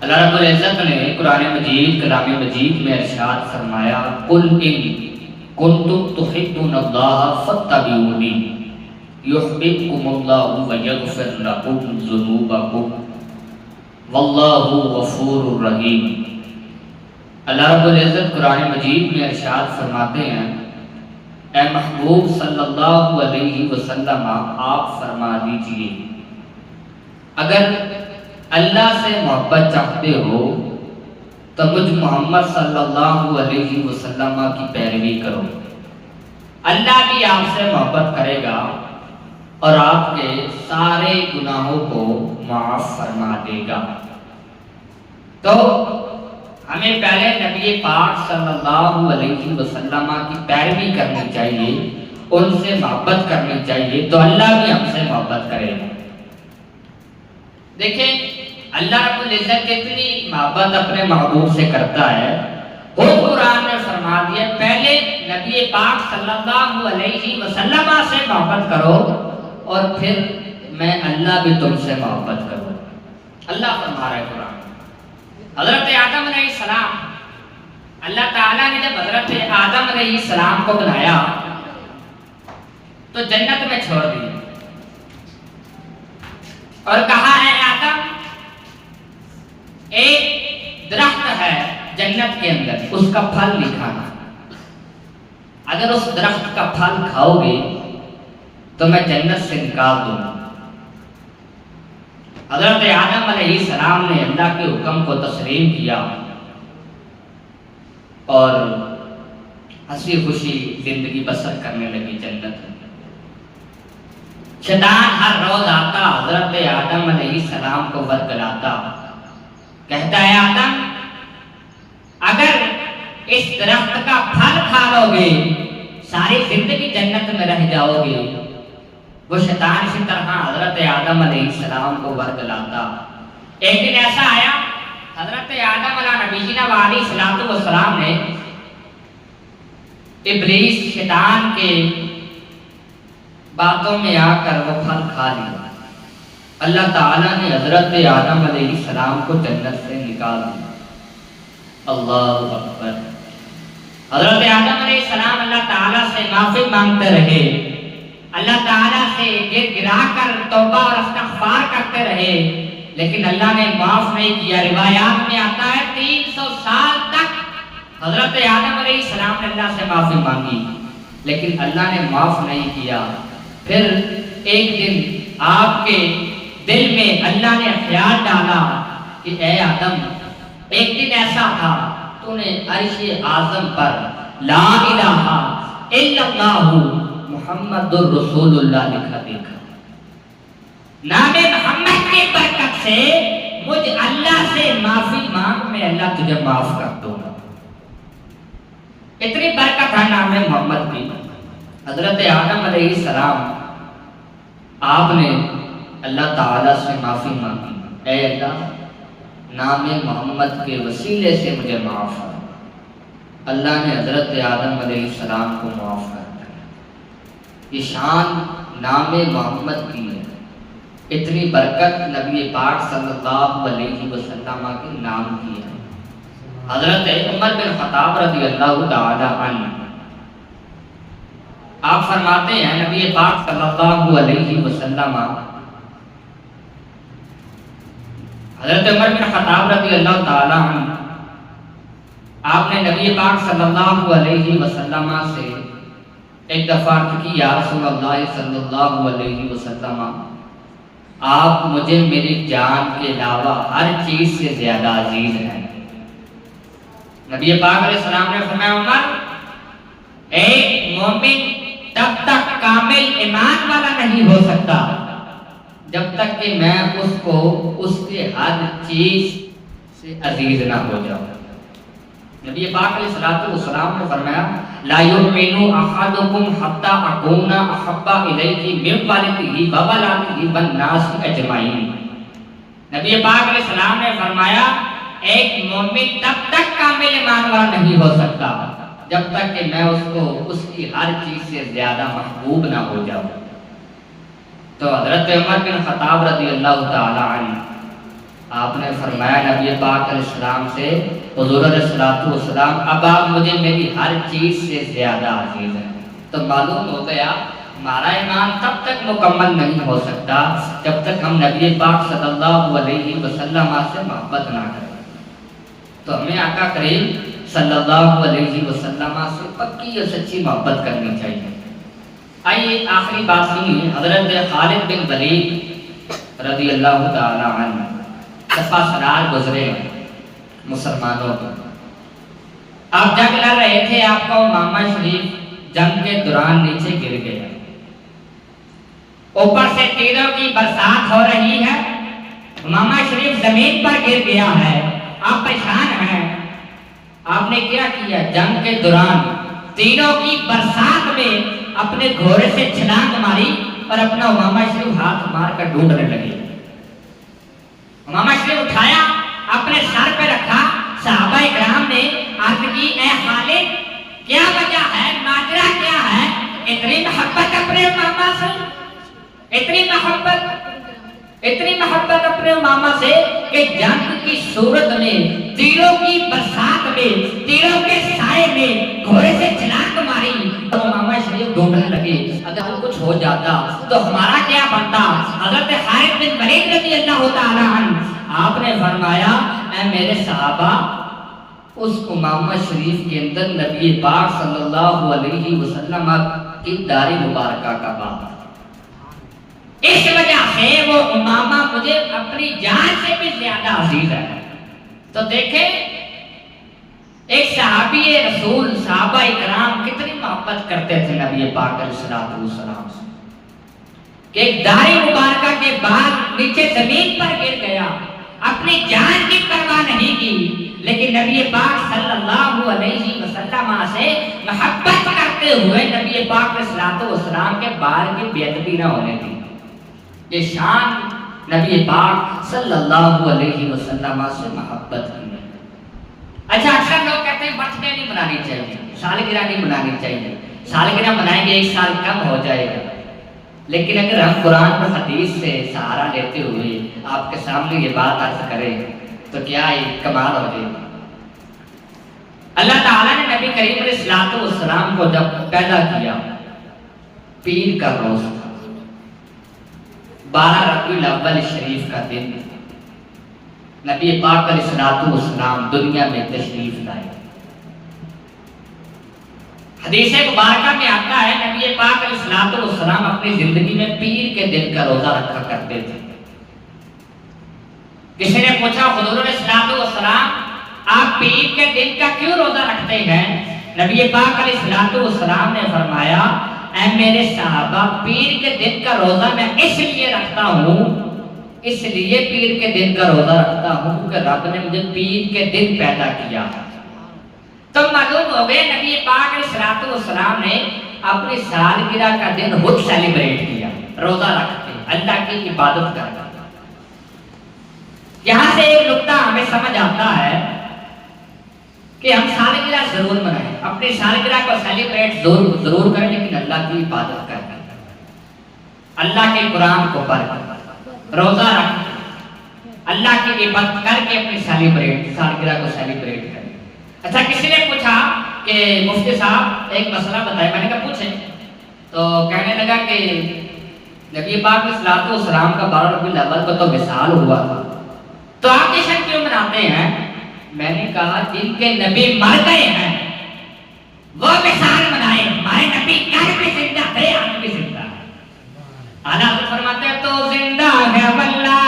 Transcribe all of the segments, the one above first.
اللہ رب العزت نے قرآن مجید کلام مجید میں ارشاد فرمایا قل ان کنتم تحبون اللہ فاتبعونی یحببکم اللہ ویغفر لکم ذنوبکم واللہ غفور الرحیم۔ اللہ رب العزت قرآن مجید میں ارشاد فرماتے ہیں اے محبوب صلی اللہ علیہ وسلم آپ فرما دیجئے اگر اللہ سے محبت چاہتے ہو تو مجھ محمد صلی اللہ علیہ وسلم کی پیروی کرو، اللہ بھی آپ سے محبت کرے گا اور آپ کے سارے گناہوں کو معاف فرما دے گا۔ تو ہمیں پہلے نبی پاک صلی اللہ علیہ وسلم کی پیروی کرنی چاہیے، ان سے محبت کرنی چاہیے تو اللہ بھی ہم سے محبت کرے گا۔ دیکھیں اللہ رب العزت کتنی محبت اپنے محبوب سے کرتا ہے، خود قرآن نے فرما دیا پہلے نبی پاک صلی اللہ علیہ وسلم سے محبت کرو اور پھر میں اللہ بھی تم سے محبت کروں۔ اللہ فرما رہا ہے قرآن۔ حضرت آدم علیہ السلام، اللہ تعالیٰ نے جب حضرت آدم علیہ السلام کو بنایا تو جنت میں چھوڑ دیا اور کہا ہے آدم ایک درخت ہے جنت کے اندر، اس کا پھل نہیں کھانا، اگر اس درخت کا پھل کھاؤ گے تو میں جنت سے نکال دوں گا۔ حضرت آدم علیہ السلام نے اللہ کے حکم کو تسلیم کیا اور ہنسی خوشی زندگی بسر کرنے لگی جنت میں۔ شیطان ہر روز آتا حضرت آدم علیہ السلام کو ورگلاتا، کہتا ہے آدم اگر اس درخت کا پھل کھا لو گے ساری زندگی جنت میں رہ جاؤ گے۔ وہ شیطان اسی طرح حضرت آدم علیہ السلام کو ورگلاتا۔ ایک دن ایسا آیا حضرت آدم علیہ نبینا علیہ السلام نے ابلیس شیطان کے باتوں میں آ کر وہ پھل کھا لیا۔ اللہ تعالیٰ نے حضرت آدم علیہ السلام کو جنت سے نکال دیا۔ اللہ اکبر۔ حضرت آدم علیہ السلام اللہ تعالیٰ سے معافی مانگتے رہے، اللہ تعالیٰ سے گر گرا کر توبہ اور استغفار کرتے رہے، لیکن اللہ نے معاف نہیں کیا۔ روایات میں آتا ہے 300 سال تک حضرت آدم علیہ السلام نے اللہ سے معافی مانگی لیکن اللہ نے معاف نہیں کیا۔ پھر ایک دن آپ کے دل میں اللہ نے خیال ڈالا کہ اے آدم ایک دن ایسا تھا تو نے عرش اعظم پر لا الہ الا اللہ محمد الرسول اللہ لکھا دیکھا، نام محمد کی برکت سے مجھ اللہ سے معافی مانگ میں اللہ تجھے معاف کر دوں گا۔ اتنی برکت ہے نام محمد کی۔ حضرت آدم علیہ السلام آپ نے اللہ تعالیٰ سے معافی مانگی، اے اللہ نام محمد کے وسیلے سے مجھے معاف کر۔ اللہ نے حضرت آدم علیہ السلام کو معاف کر دیا۔ یہ شان نام محمد کی ہے، اتنی برکت نبی پاک صلی اللہ علیہ وسلم کے نام کی ہے۔ حضرت عمر بن خطاب رضی اللہ تعالی عنہ آپ فرماتے ہیں نبی پاک صلی اللہ علیہ وسلم، حضرت عمر بن خطاب رضی اللہ تعالی عنہ آپ نے نبی پاک صلی اللہ علیہ وسلم سے ایک دفعہ کہ یا رسول اللہ صلی اللہ علیہ وسلم آپ مجھے میری جان کے علاوہ ہر چیز سے زیادہ عزیز ہیں۔ نبی پاک علیہ السلام نے فرمایا عمر ایک مومن تب تک کامل ایمان والا نہیں ہو سکتا جب تک کہ میں اس کو اس کے ہر چیز سے عزیز نہ ہو جاؤں۔ نبی پاک علیہ السلام نے فرمایا لا یؤمن احدکم حتی اکون احب الیہ من والدہ وولدہ والناس اجمعین۔ نبی پاک علیہ السلام نے فرمایا ایک مومن تب تک کامل ایمان والا نہیں ہو سکتا جب تک کہ میں اس کو اس کی ہر چیز سے زیادہ محبوب نہ ہو جاؤں۔ تو حضرت عمر بن خطاب رضی اللہ تعالی عنہ آپ نے فرمایا نبی پاک علیہ السلام سے، حضور علیہ السلام اب آپ مجھے میری ہر چیز سے زیادہ عزیز ہیں۔ تو معلوم ہو گیا ہمارا ایمان تب تک مکمل نہیں ہو سکتا جب تک ہم نبی پاک صلی اللہ علیہ وسلم سے محبت نہ کریں۔ تو ہمیں آقا کریم صلی اللہ علیہ وسلم سے پکی اور سچی محبت کرنی چاہیے۔ آئیے آخری بات سنیے، حضرت خالد بن ولید رضی اللہ تعالی عنہ دفعہ سرار گزرے مسلمانوں کو۔ آپ جنگ لڑ رہے تھے، آپ کا امامہ شریف جنگ کے دوران نیچے گر گیا، اوپر سے تیروں کی برسات ہو رہی ہے، امامہ شریف زمین پر گر گیا ہے، آپ پریشان ہیں۔ آپ نے کیا کیا؟ جنگ کے دوران تیروں کی برسات میں اپنے گھوڑے سے چھلانگ ماری اور اپنا امامہ شریف ہاتھ مار کر ڈوبنے لگے۔ امامہ شریف اٹھایا، اپنے سر پہ رکھا، صحابہ اکرام نے عرض کی اے خالد کیا وجہ ہے، ماجرا کیا ہے؟ اتنی محبت اپنے امامہ سے، اتنی محبت اپنے امامہ سے کہ جنگ کی صورت میں، تیروں کی برسات میں، تیروں کے سائے میں گھوڑے سے چھلانگ ماری اور امامہ شریف ڈوبنے لگے۔ اگر وہ کچھ ہو جاتا تو ہمارا کیا بنتا؟ حضرت خالد بن ولید رضی اللہ تعالی عنہ آپ نے فرمایا اے میرے صحابہ، اس امامہ شریف کے اندر نبی پاک صلی اللہ علیہ وسلم کی داڑھی مبارکہ کا بات، اس وجہ سے وہ امامہ مجھے اپنی جان سے بھی زیادہ عزیز ہے۔ تو دیکھیں ایک صحابی رسول، صحابہ اکرام کتنی محبت کرتے تھے نبی پاک علیہ السلام سے کہ ایک داڑھی مبارکہ کے بعد نیچے زمین پر گر گیا، اپنی جان کی پرواہ نہیں کی، لیکن نبی پاک صلی اللہ علیہ وسلم سے محبت کرتے ہوئے نبی پاک علیہ السلام کے بال کی بے ادبی نہ ہونے دی۔ یہ شان نبی پاک صلی اللہ علیہ وسلم سے محبت کی۔ اچھا اکثر لوگ کہتے ہیں برتھ ڈے نہیں منانی چاہیے، سالگرہ نہیں منانی چاہیے، سالگرہ منائیں گے ایک سال کم ہو جائے گا۔ لیکن اگر ہم قرآن اور حدیث سے سہارا لیتے ہوئے آپ کے سامنے یہ بات عرض کریں تو کیا ایک کمال ہو جائے گی۔ اللہ تعالیٰ نے نبی کریم علیہ السلام کو جب پیدا کیا، پیر کا روز تھا، 12 ربیع الاول شریف کا دن، نبی پاک علیہ السلام دنیا میں تشریف لائے۔ حدیث مبارکہ میں آتا ہے نبی پاک علیہ السلام اپنی زندگی میں پیر کے دن کا روزہ رکھا کرتے تھے۔ کسی نے پوچھا حضور علیہ السلام آپ پیر کے دن کا کیوں روزہ رکھتے ہیں؟ نبی پاک علیہ السلام نے فرمایا اے میرے صحابہ، پیر کے دن کا روزہ میں اس لیے رکھتا ہوں، اس لیے پیر کے دن کا روزہ رکھتا ہوں کہ رب نے مجھے پیر کے دن پیدا کیا۔ تو معلوم ہو گئے نبی پاک علیہ السلام نے اپنی سالگرہ کا دن خود سیلیبریٹ کیا، روزہ رکھ کے اللہ کی عبادت کرنا۔ یہاں سے ایک نقطہ ہمیں سمجھ آتا ہے کہ ہم سالگرہ ضرور منائیں، اپنی سالگرہ کو سیلیبریٹ ضرور کریں، لیکن اللہ کی عبادت کریں، اللہ کے قرآن کو پڑھ کر، روزہ رکھ کر، اللہ کی عبادت کر کے اپنی سالگرہ کو سیلیبریٹ کریں۔ اچھا کسی نے پوچھا کہ مفتی صاحب ایک مسئلہ بتائیں، میں نے کہا پوچھیں، تو کہنے لگا کہ نبی پاک علیہ السلام کا 12 ربیع الاول کو تو وصال ہوا تھا، تو آپ جشن کیوں مناتے ہیں؟ میں نے کہا جن کے نبی مر گئے ہیں وہ وصال منائے، ہمارے نبی کل بھی زندہ تھے، آج بھی زندہ ہے۔ اعلیٰ حضرت فرماتے ہیں تو زندہ ہے واللہ،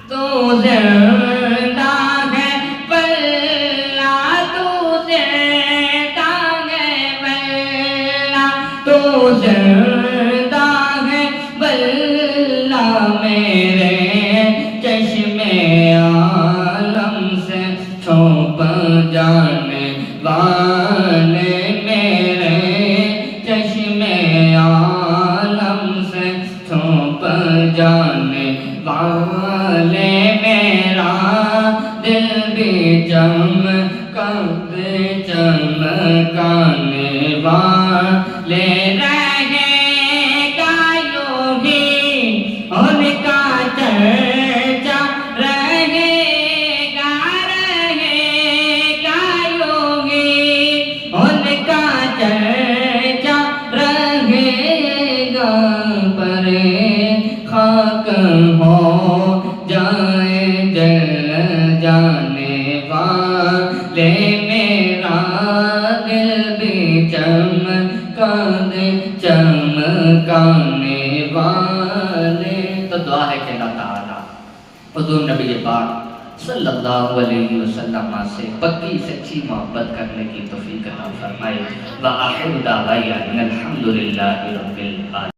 تو زندہ ہے واللہ، تو زندہ ہے واللہ، تو زندہ ہے واللہ، میرے چشمے عالم سے چھوپ جانے والے، میرے چشمے عالم سے چھوپ جانے والے، میرا دل بھی چمکانے والے، رہے گا یوں ہی ان کا چرچا، پر خاک ہو جائے جل جانے والے میرا دل بھی چمکا دے چمکانے والے۔ تو دعا ہے کہ اللہ تعالیٰ حضور نبی پاک صلی اللہ علیہ وسلم سے پکی سچی محبت کرنے کی توفیق عطا فرمائے۔ وآخر دعوانا الحمدللہ رب العالمین۔